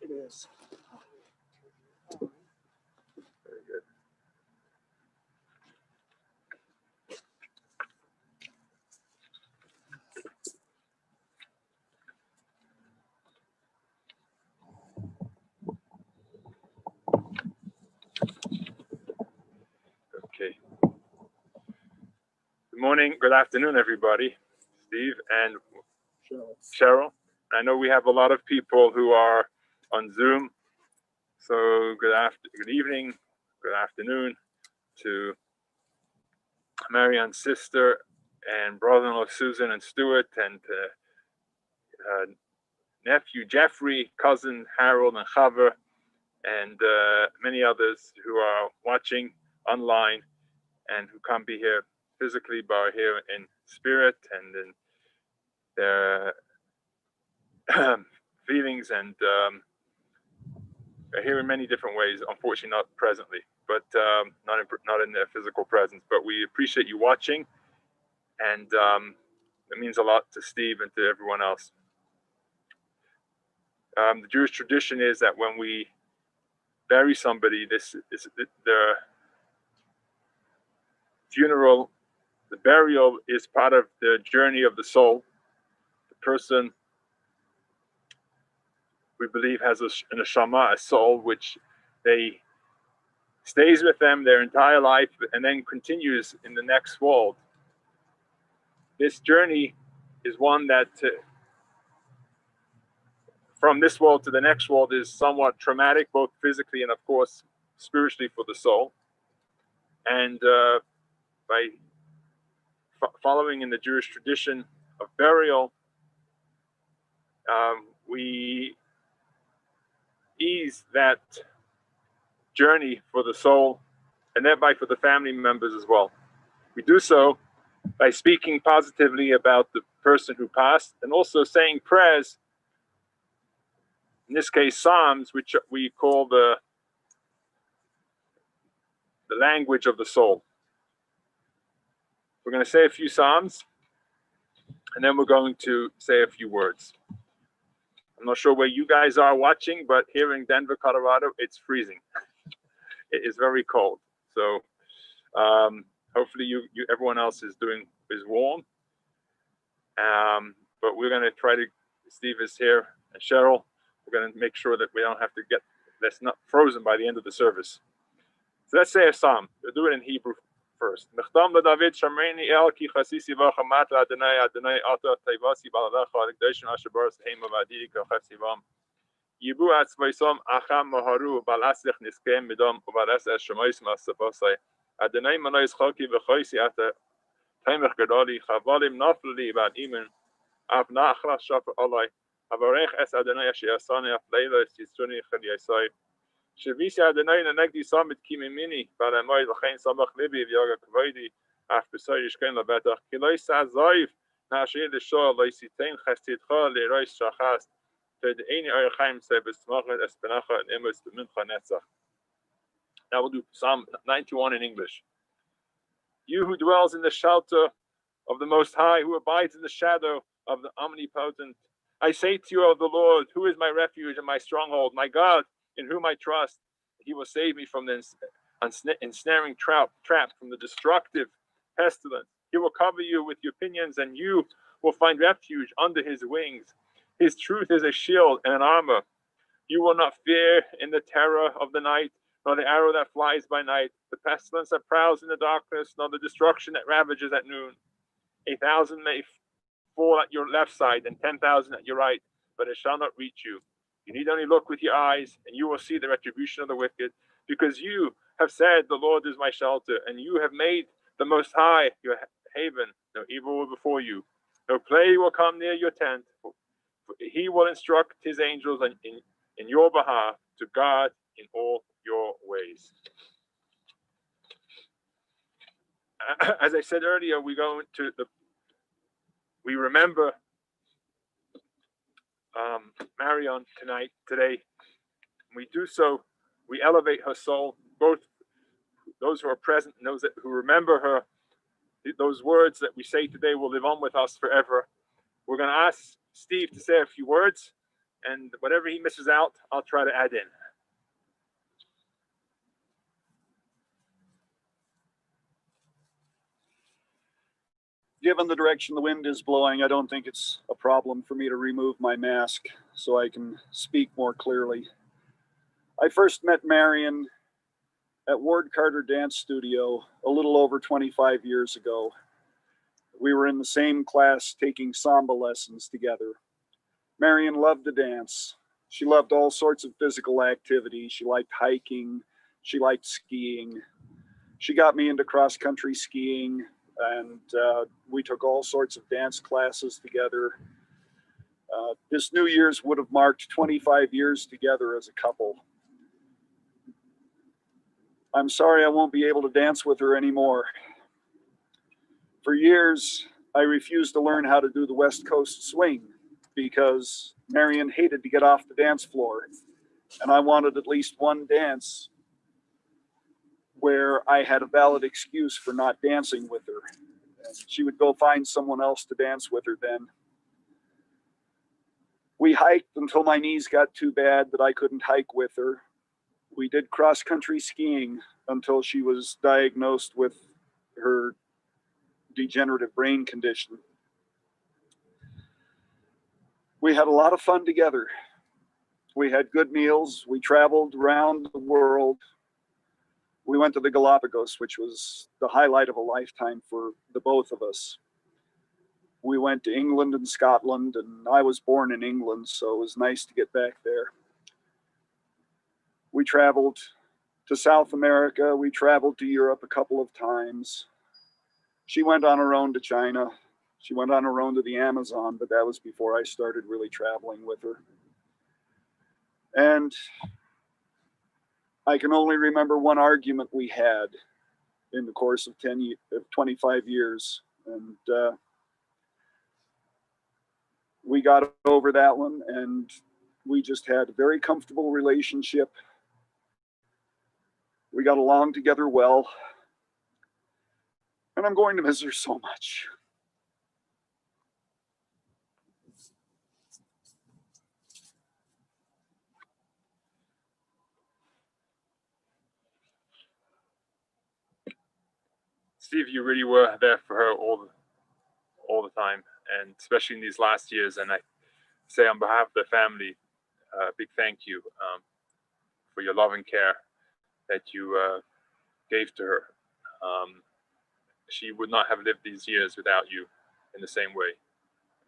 It is. Very good. Okay. Good morning, good afternoon, everybody. Steve and Cheryl. I know we have a lot of people who are on Zoom. So good evening, good afternoon to Marion's sister and brother-in-law Susan and Stuart, and nephew Jeffrey, cousin Harold and Chaver, and many others who are watching online and who can't be here physically but are here in spirit and in their feelings, and are here in many different ways. Unfortunately, not presently, but not in their physical presence. But we appreciate you watching, and it means a lot to Steve and to everyone else. The Jewish tradition is that when we bury somebody, this is the funeral. The burial is part of the journey of the soul. The person, we believe, has a neshama, a soul, which they stays with them their entire life and then continues in the next world. This journey is one that from this world to the next world is somewhat traumatic, both physically and, of course, spiritually for the soul. And by following in the Jewish tradition of burial, we ease that journey for the soul and thereby for the family members as well. We do so by speaking positively about the person who passed and also saying prayers, in this case Psalms, which we call the language of the soul. We're going to say a few Psalms and then we're going to say a few words. I'm not sure where you guys are watching, but here in Denver, Colorado, it's freezing. It is very cold. So hopefully everyone else is warm. But we're going to try to, Steve is here and Cheryl, we're going to make sure that we don't have to that's not frozen by the end of the service. So let's say a psalm. We'll do it in Hebrew first. Yibu atzvaysom acham maharu balasich niskem midam ubalas eshemois masafosai. Adonai manois choki v'choisi ata taimach gadoli chavalim nafli bad imen av nachla shafer olai avarech es Adonai ashiasani af leila yisruni chaliasai. Shavisi Adonai nanegdi samit kimimini balamoy l'chein samach libi v'yaga kavodi af b'say yishkein labetach kiloi sa'zayv nashir l'shor loisitain chastitcha l'rois shachast. Now we'll do Psalm 91 in English. You who dwells in the shelter of the Most High, who abides in the shadow of the Omnipotent, I say to you, O the Lord, who is my refuge and my stronghold, my God, in whom I trust. He will save me from the ensnaring trap, from the destructive pestilence. He will cover you with your pinions, and you will find refuge under his wings. His truth is a shield and an armor. You will not fear in the terror of the night, nor the arrow that flies by night, the pestilence that prowls in the darkness, nor the destruction that ravages at noon. 1,000 may fall at your left side and 10,000 at your right, but it shall not reach you. You need only look with your eyes, and you will see the retribution of the wicked, because you have said, the Lord is my shelter, and you have made the Most High your haven. No evil will befall you. No plague will come near your tent. He will instruct his angels in your behalf to guard in all your ways. As I said earlier, we remember Marion today. We do so, we elevate her soul, both those who are present and those who remember her those words that we say today will live on with us forever. We're going to ask Steve to say a few words, and whatever he misses out, I'll try to add in. Given the direction the wind is blowing, I don't think it's a problem for me to remove my mask so I can speak more clearly. I first met Marion at Ward Carter Dance Studio a little over 25 years ago. We were in the same class taking samba lessons together. Marion loved to dance. She loved all sorts of physical activity. She liked hiking. She liked skiing. She got me into cross-country skiing, and we took all sorts of dance classes together. This New Year's would have marked 25 years together as a couple. I'm sorry I won't be able to dance with her anymore. For years, I refused to learn how to do the West Coast swing because Marion hated to get off the dance floor, and I wanted at least one dance where I had a valid excuse for not dancing with her. And she would go find someone else to dance with her then. We hiked until my knees got too bad that I couldn't hike with her. We did cross-country skiing until she was diagnosed with her degenerative brain condition. We had a lot of fun together. We had good meals. We traveled around the world. We went to the Galapagos, which was the highlight of a lifetime for the both of us. We went to England and Scotland, and I was born in England, so it was nice to get back there. We traveled to South America. We traveled to Europe a couple of times. She went on her own to China. She went on her own to the Amazon, but that was before I started really traveling with her. And I can only remember one argument we had in the course of 25 years. And we got over that one, and we just had a very comfortable relationship. We got along together well, and I'm going to miss her so much. Steve, you really were there for her all the time, and especially in these last years. And I say on behalf of the family, a big thank you for your love and care that you gave to her. She would not have lived these years without you in the same way.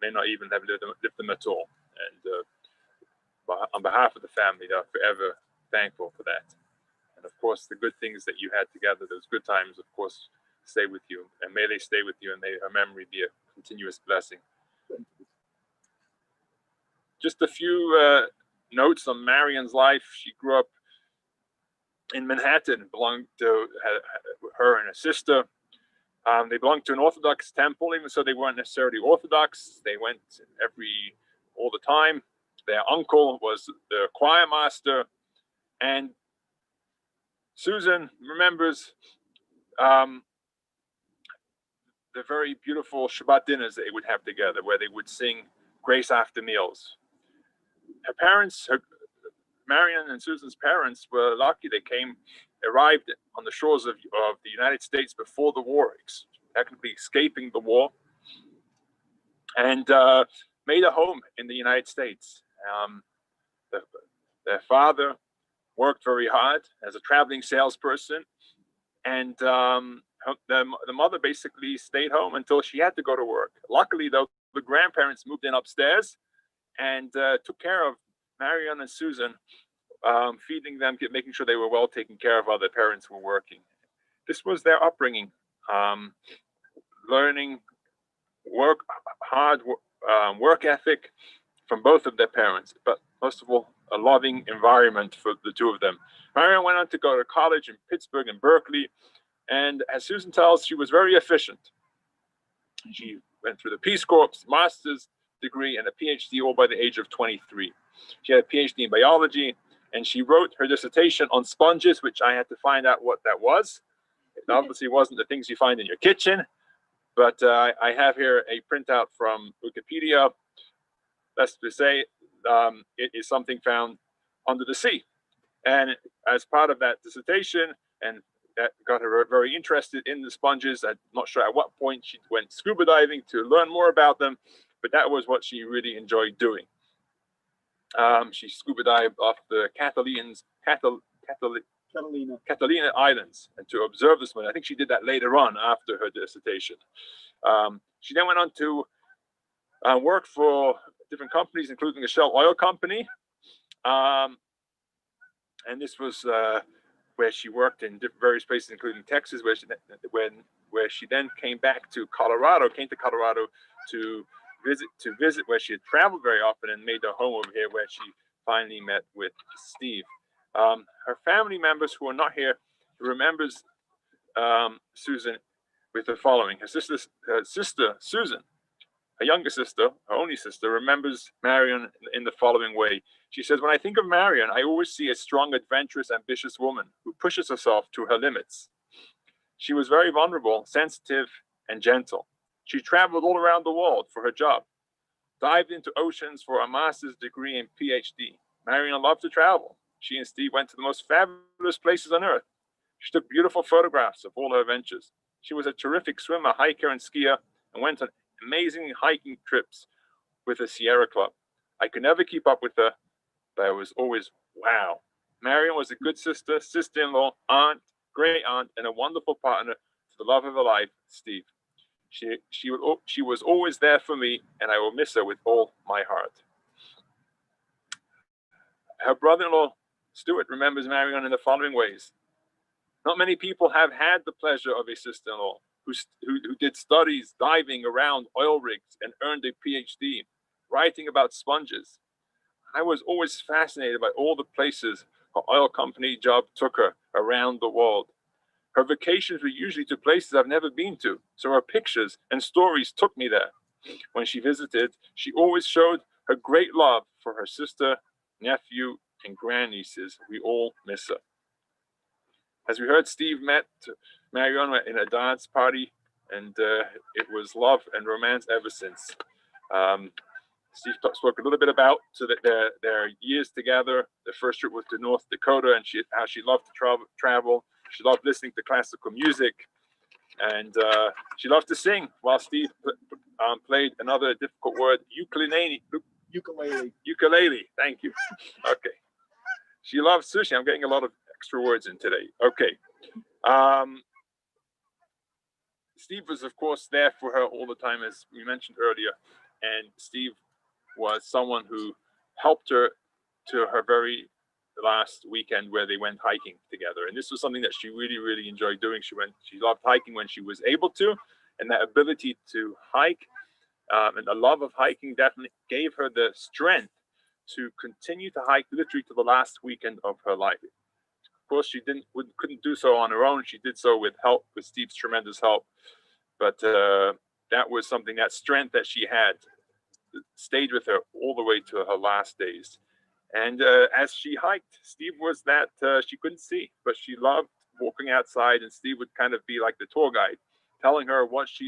May not even have lived them at all. And on behalf of the family, they are forever thankful for that. And of course, the good things that you had together, those good times, of course, stay with you, and may they stay with you, and may her memory be a continuous blessing. Just a few notes on Marion's life. She grew up in Manhattan, belonged to her and her sister. They belonged to an Orthodox temple, even so they weren't necessarily Orthodox. They went all the time. Their uncle was the choir master, and Susan remembers the very beautiful Shabbat dinners they would have together, where they would sing grace after meals. Her parents, Marion and Susan's parents, were lucky. They arrived on the shores of the United States before the war, technically escaping the war, and made a home in the United States. Their father worked very hard as a traveling salesperson, and the mother basically stayed home until she had to go to work. Luckily, though, the grandparents moved in upstairs and took care of Marion and Susan, feeding them, making sure they were well taken care of while their parents were working. This was their upbringing, learning hard work ethic from both of their parents, but most of all, a loving environment for the two of them. Marion went on to go to college in Pittsburgh and Berkeley, and as Susan tells, she was very efficient. She went through the Peace Corps, master's degree, and a PhD all by the age of 23. She had a PhD in biology, and she wrote her dissertation on sponges, which I had to find out what that was. It obviously wasn't the things you find in your kitchen, But I have here a printout from Wikipedia. Let's just say it is something found under the sea. And as part of that dissertation, and that got her very interested in the sponges. I'm not sure at what point she went scuba diving to learn more about them, but that was what she really enjoyed doing. She scuba dived off the Catalina Islands and to observe the sponge. I think she did that later on after her dissertation. She then went on to work for different companies, including the Shell Oil Company. And this was where she worked in various places, including Texas, where she then came back to Colorado, to visit where she had traveled very often and made her home over here, where she finally met with Steve. Her family members who are not here remembers Susan with the following. Her sister Susan, her younger sister, her only sister, remembers Marion in the following way. She says, "When I think of Marion, I always see a strong, adventurous, ambitious woman who pushes herself to her limits. She was very vulnerable, sensitive, and gentle. She traveled all around the world for her job, dived into oceans for a master's degree and PhD. Marion loved to travel. She and Steve went to the most fabulous places on earth. She took beautiful photographs of all her adventures. She was a terrific swimmer, hiker, and skier, and went on amazing hiking trips with the Sierra Club. I could never keep up with her, but I was always, wow. Marion was a good sister, sister-in-law, aunt, great aunt, and a wonderful partner to the love of her life, Steve. She was always there for me, and I will miss her with all my heart." Her brother-in-law, Stuart, remembers Marion in the following ways. "Not many people have had the pleasure of a sister-in-law who did studies diving around oil rigs and earned a PhD, writing about sponges. I was always fascinated by all the places her oil company job took her around the world. Her vacations were usually to places I've never been to, so her pictures and stories took me there. When she visited, she always showed her great love for her sister, nephew, and grandnieces. We all miss her." As we heard, Steve met Marion in a dance party, and it was love and romance ever since. Steve spoke a little bit about their years together. The first trip was to North Dakota, and how she loved to travel. She loved listening to classical music, and she loved to sing while Steve played another difficult word, ukulele. Ukulele, thank you. Okay. She loved sushi. I'm getting a lot of extra words in today. Okay. Steve was, of course, there for her all the time, as we mentioned earlier, and Steve was someone who helped her to her very last weekend where they went hiking together. And this was something that she really, really enjoyed doing. She loved hiking when she was able to, and that ability to hike and the love of hiking definitely gave her the strength to continue to hike literally to the last weekend of her life. Of course, she couldn't do so on her own. She did so with Steve's tremendous help. But that was something, that strength that she had stayed with her all the way to her last days. And as she hiked, Steve was that she couldn't see, but she loved walking outside, and Steve would kind of be like the tour guide, telling her what's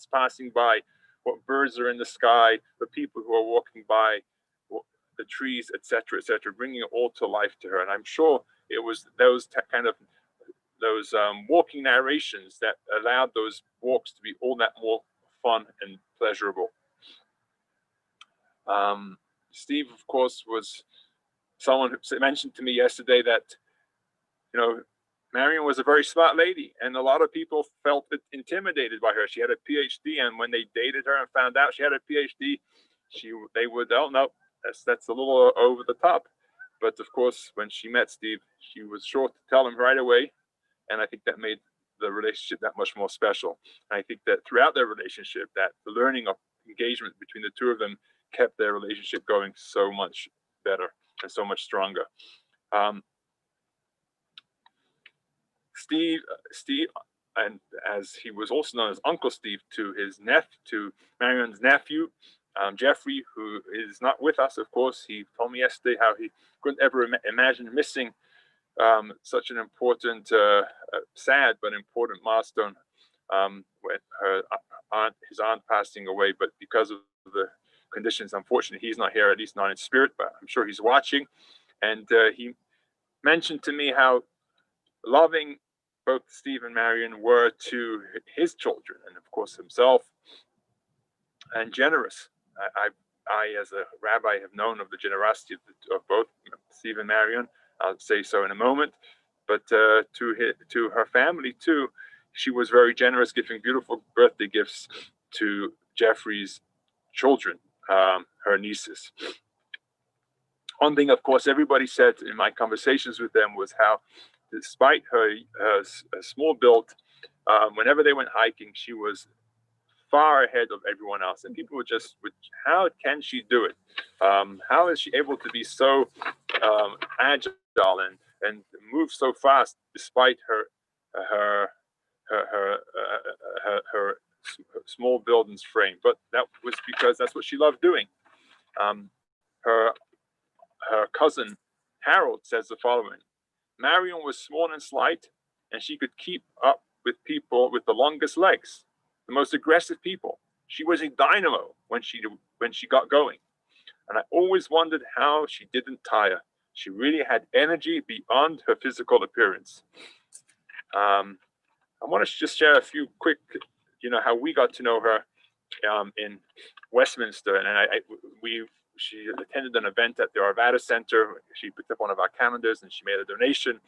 passing by, what birds are in the sky, the people who are walking by, the trees, etc., etc., bringing it all to life to her. And I'm sure it was those walking narrations that allowed those walks to be all that more fun and pleasurable. Steve, of course, was someone who mentioned to me yesterday that, Marion was a very smart lady, and a lot of people felt intimidated by her. She had a PhD, and when they dated her and found out she had a PhD, they would, oh no, that's a little over the top. But of course, when she met Steve, she was sure to tell him right away, and I think that made the relationship that much more special. And I think that throughout their relationship, that the learning of engagement between the two of them kept their relationship going so much better and so much stronger. Steve, and as he was also known as Uncle Steve to Marion's nephew, Jeffrey, who is not with us, of course. He told me yesterday how he couldn't ever imagine missing such an important, sad but important milestone when his aunt passing away, but because of the conditions, unfortunately, he's not here, at least not in spirit, but I'm sure he's watching. And he mentioned to me how loving both Steve and Marion were to his children, and of course himself, and generous. I, as a rabbi, have known of the generosity of both Steve and Marion. I'll say so in a moment. But to her family too, she was very generous, giving beautiful birthday gifts to Jeffrey's children, her nieces. One thing, of course, everybody said in my conversations with them was how, despite her small build, whenever they went hiking, she was far ahead of everyone else. And people were just, how can she do it? How is she able to be so agile and move so fast despite her small build and frame? But that was because that's what she loved doing. Her cousin Harold says the following: Marion was small and slight, and she could keep up with people with the longest legs, the most aggressive people. She was a dynamo when she got going. And I always wondered how she didn't tire. She really had energy beyond her physical appearance. I want to just share a few quick, how we got to know her in Westminster. And she attended an event at the Arvada Center. She picked up one of our calendars and she made a donation.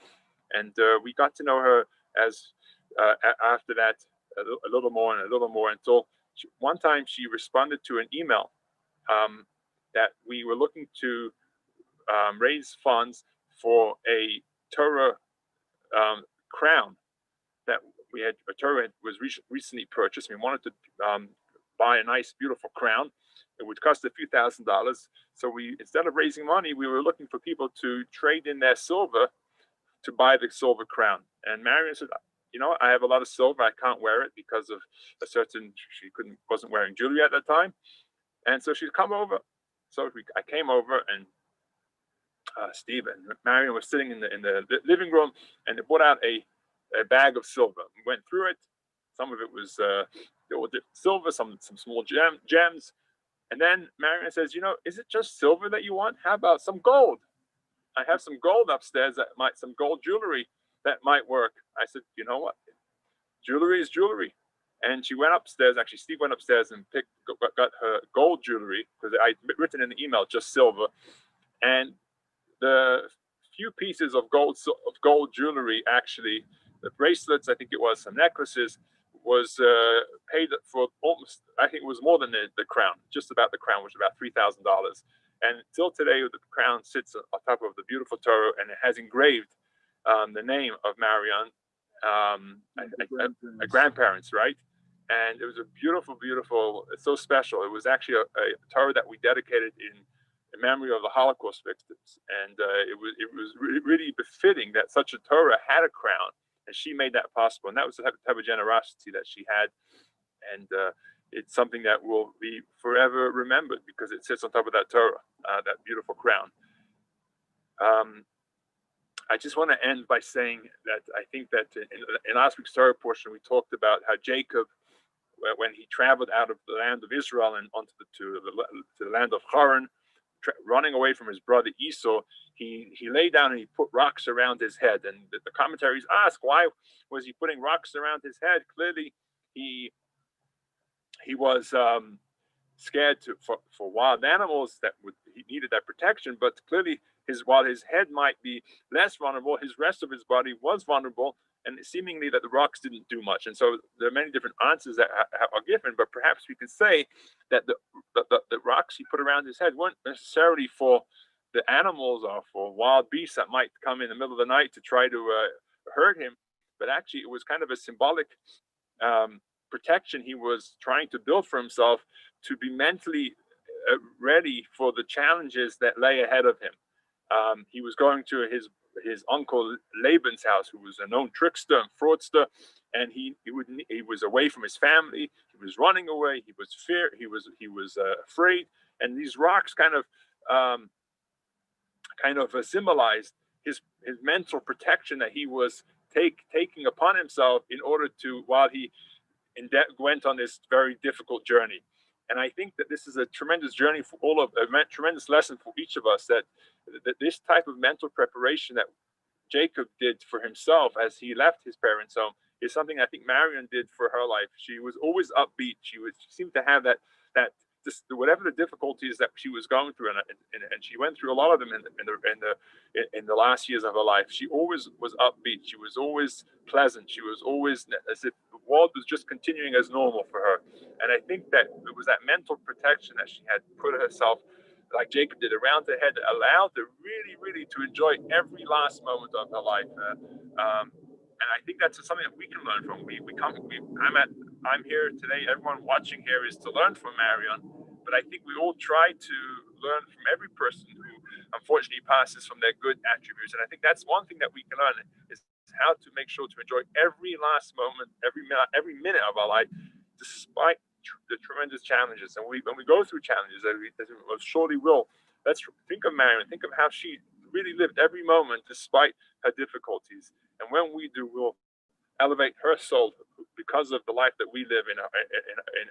And we got to know her as after that a little more until one time she responded to an email that we were looking to raise funds for a Torah crown that Torah was recently purchased. We wanted to buy a nice, beautiful crown. It would cost a few $1,000s. So instead of raising money, we were looking for people to trade in their silver to buy the silver crown. And Marion said, I have a lot of silver. I can't wear it because of she wasn't wearing jewelry at that time. And so she'd come over. So I came over, and Steve and Marion were sitting in the living room, and they brought out a bag of silver. We went through it. Some of it was silver, some small gems. And then Marion says, is it just silver that you want? How about some gold? I have some gold upstairs some gold jewelry that might work. I said, you know what? Jewelry is jewelry. And she went upstairs. Actually, Steve went upstairs and got her gold jewelry, because I'd written in the email just silver. And the few pieces of gold jewelry, actually, the bracelets, I think it was, some necklaces, was paid for almost, I think it was more than the crown, just about the crown, which was about $3,000. And till today, the crown sits on top of the beautiful Torah, and it has engraved the name of Marion, a grandparents, right? And it was a beautiful, beautiful, it's so special. It was actually a Torah that we dedicated in memory of the Holocaust victims. And it was really befitting that such a Torah had a crown, and she made that possible. And that was the type of generosity that she had. And it's something that will be forever remembered because it sits on top of that Torah, that beautiful crown. I just want to end by saying that I think that in last week's Torah portion, we talked about how Jacob, when he traveled out of the land of Israel and onto to the land of Haran, running away from his brother Esau, he lay down and he put rocks around his head. And the commentaries ask, why was he putting rocks around his head? Clearly, he was scared for wild animals he needed that protection. But clearly, while his head might be less vulnerable, his rest of his body was vulnerable, and seemingly that the rocks didn't do much. And so there are many different answers that are given, but perhaps we could say that the rocks he put around his head weren't necessarily for the animals or for wild beasts that might come in the middle of the night to try to hurt him, but actually it was kind of a symbolic protection he was trying to build for himself to be mentally ready for the challenges that lay ahead of him. He was going to his uncle Laban's house, who was a known trickster and fraudster, and he was away from his family. He was running away. He was afraid, and these rocks kind of symbolized his mental protection that he was taking upon himself in order to, while he went on this very difficult journey. And I think that this is a tremendous journey for a tremendous lesson for each of us, that this type of mental preparation that Jacob did for himself as he left his parents' home is something I think Marion did for her life. She was always upbeat. She seemed to have that just whatever the difficulties that she was going through, and she went through a lot of them in the last years of her life. She always was upbeat. She was always pleasant. She was always as if the world was just continuing as normal for her. And I think that it was that mental protection that she had put herself, like Jacob did, around her head, that allowed her really, really to enjoy every last moment of her life. And I think that's something that we can learn from. I'm here today. Everyone watching here is to learn from Marion, but I think we all try to learn from every person who unfortunately passes from their good attributes. And I think that's one thing that we can learn, is how to make sure to enjoy every last moment, every minute of our life, despite the tremendous challenges. And when we go through challenges, as we surely will, let's think of Marion. Think of how she really lived every moment despite her difficulties. And when we do, we'll elevate her soul because of the life that we live in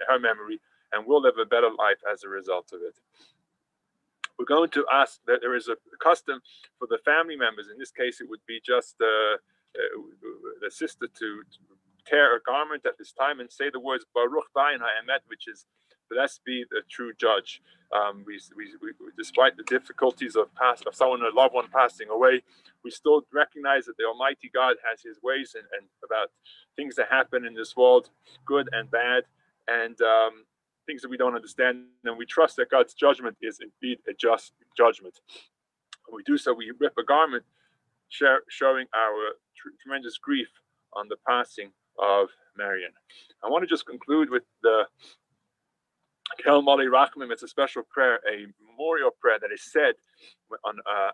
her memory, and we'll live a better life as a result of it. We're going to ask that there is a custom for the family members. In this case, it would be just the sister to tear a garment at this time and say the words Baruch Dayan Ha'emet, which is blessed be the true judge. Despite the difficulties of someone, a loved one passing away, we still recognize that the Almighty God has His ways and about things that happen in this world, good and bad, and things that we don't understand. And we trust that God's judgment is indeed a just judgment. When we do so, we rip a garment, showing our tremendous grief on the passing of Marion. I want to just conclude with the Kel Mali Rachmim. It's a special prayer, a memorial prayer that is said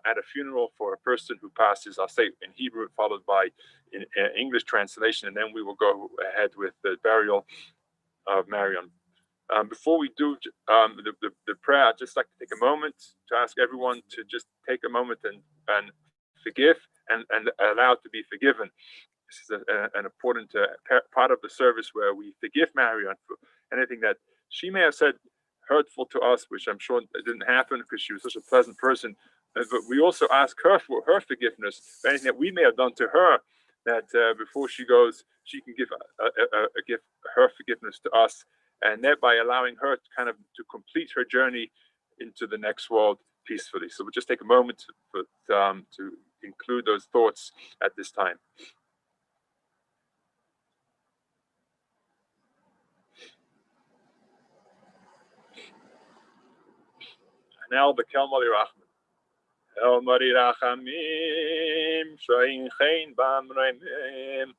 at a funeral for a person who passes. I'll say in Hebrew, followed by in English translation, and then we will go ahead with the burial of Marion. Before we do the prayer, I'd just like to take a moment to ask everyone to just take a moment and forgive and allow to be forgiven. This is an important part of the service where we forgive Marion for anything that she may have said hurtful to us, which I'm sure didn't happen because she was such a pleasant person. But we also ask her for her forgiveness for anything that we may have done to her, that before she goes, she can give her forgiveness to us, and thereby allowing her to complete her journey into the next world peacefully. So we'll just take a moment to include those thoughts at this time. Now the Kel Mali Rachmim. El Mari Rachamim, Shoin Chein Bam Reimim,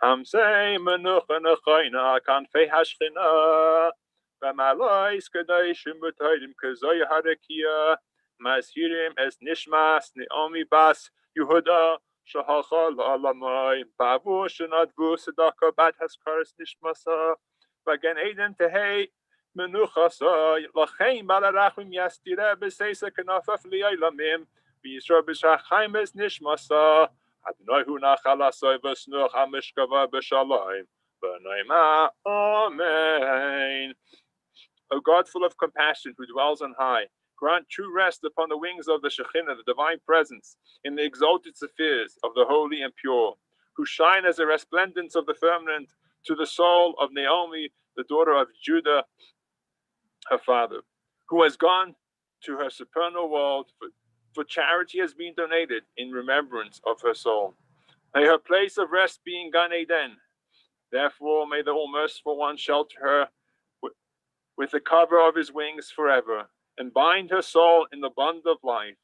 Hamsei Menucha Nechoina, Kanfei Hashchina, Bamalois Kadeshim B'Toidim Kazoy Harakia, Mazhirim Es Nishmas Naomi Bas Yehuda, Shahalcha La'alamai, Bavu Shenadvu Sedaka Bat Haskaris Nishmasa, Bagan Eden Tehei, Menuchasa, Lachaim Balarachim Yastira Beseisa Kanafaf Liailamim, Bisra Bishachim Es Nishmasa, Adonai Hu Nachalasoi Vesnuch Hamishkava B'Shalayim, B'Naima, Amen. O God full of compassion, who dwells on high, grant true rest upon the wings of the Shekhinah, the divine presence, in the exalted spheres of the holy and pure, who shine as a resplendence of the firmament to the soul of Naomi, the daughter of Judah, her father, who has gone to her supernal world, for charity has been donated in remembrance of her soul. May her place of rest be in Gan Eden. Therefore, may the All-Merciful One shelter her with the cover of His wings forever, and bind her soul in the bond of life.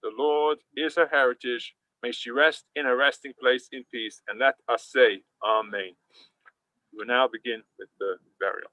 The Lord is her heritage. May she rest in a resting place in peace. And let us say, Amen. We will now begin with the burial.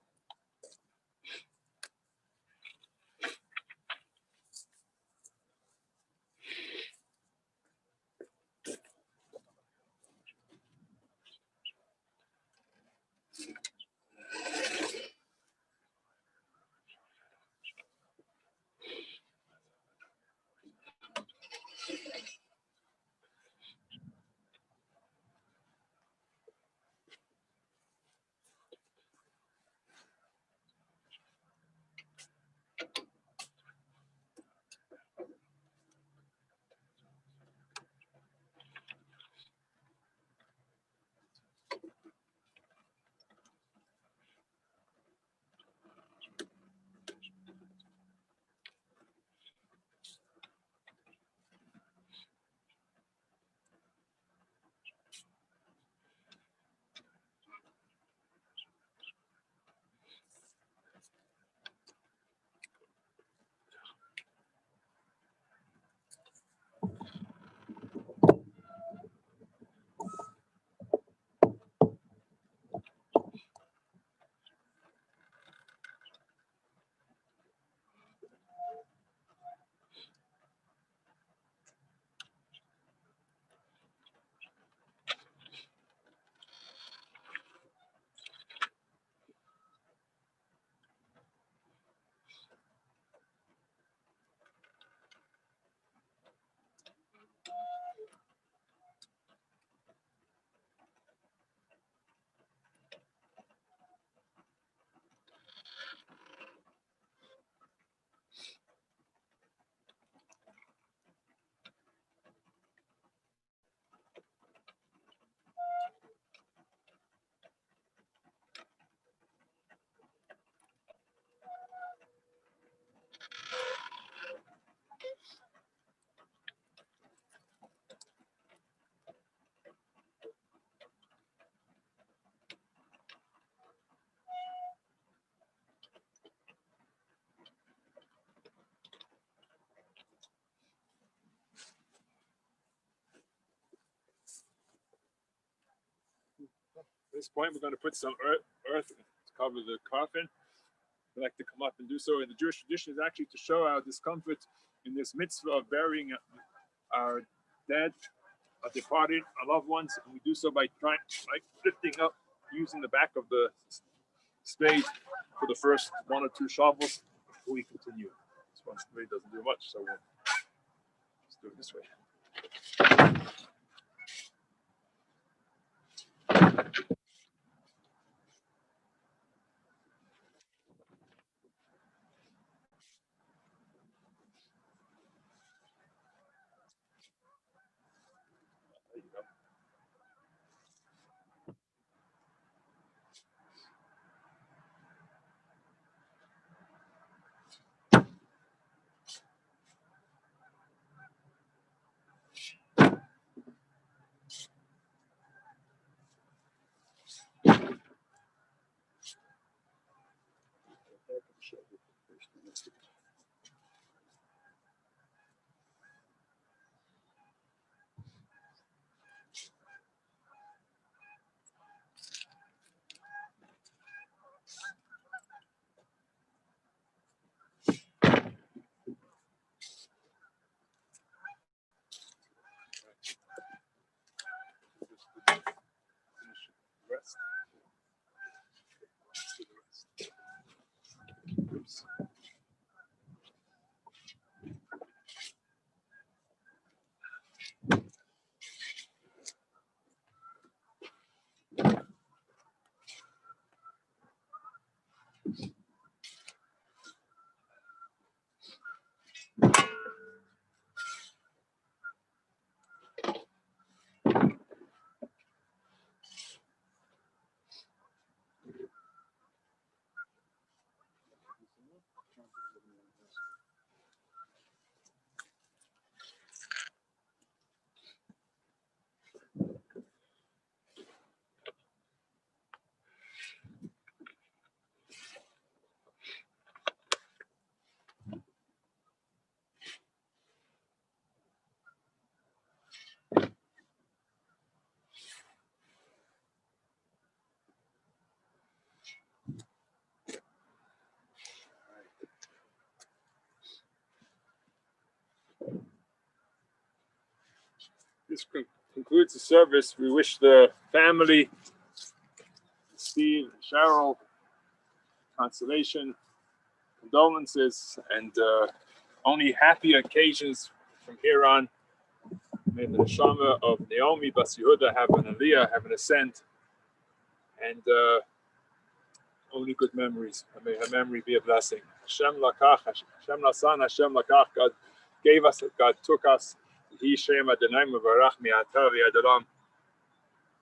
At this point, we're going to put some earth to cover the coffin. We like to come up and do so. In the Jewish tradition, is actually to show our discomfort in this mitzvah of burying our dead, our departed, our loved ones, and we do so by trying, like lifting up, using the back of the spade for the first one or two shovels before we continue. This one spade doesn't do much, so let's do it this way. There you go. Rest. Oops. This concludes the service. We wish the family, Steve, Cheryl, consolation, condolences, and only happy occasions from here on. May the neshama of Naomi Bas Yehuda have an aliyah, have an ascent, and only good memories. And may her memory be a blessing. Hashem lakach, Hashem lasan, Hashem lakach. God gave us, God took us. He Shem Adonai Mevarach mi'ata v'yadalam.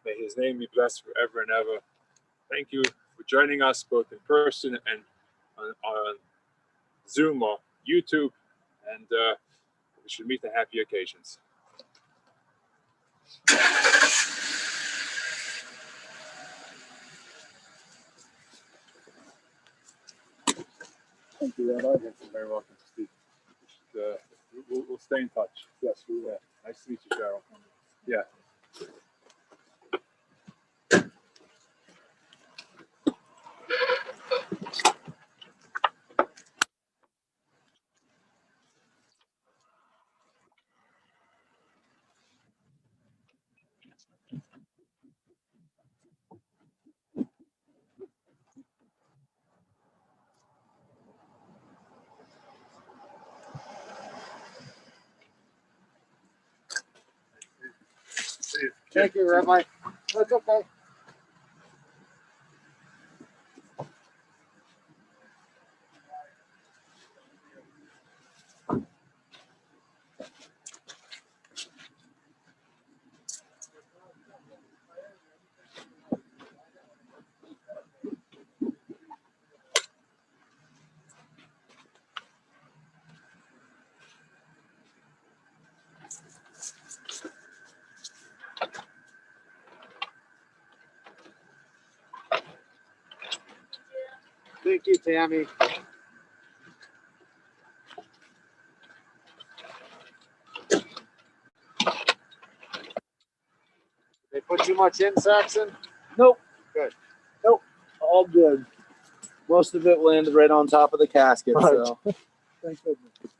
May His name be blessed forever and ever. Thank you for joining us both in person and on Zoom or YouTube, and we should meet the happy occasions. Thank you, Rabbi. You're very welcome to speak. We'll stay in touch. Yes, we will. Yeah. Nice to meet you, Cheryl. Yeah. Thank you, Rabbi. That's okay. Thank you, Tammy. They put too much in, Saxon? Nope. Good. Nope. All good. Most of it landed right on top of the casket. So Thank goodness.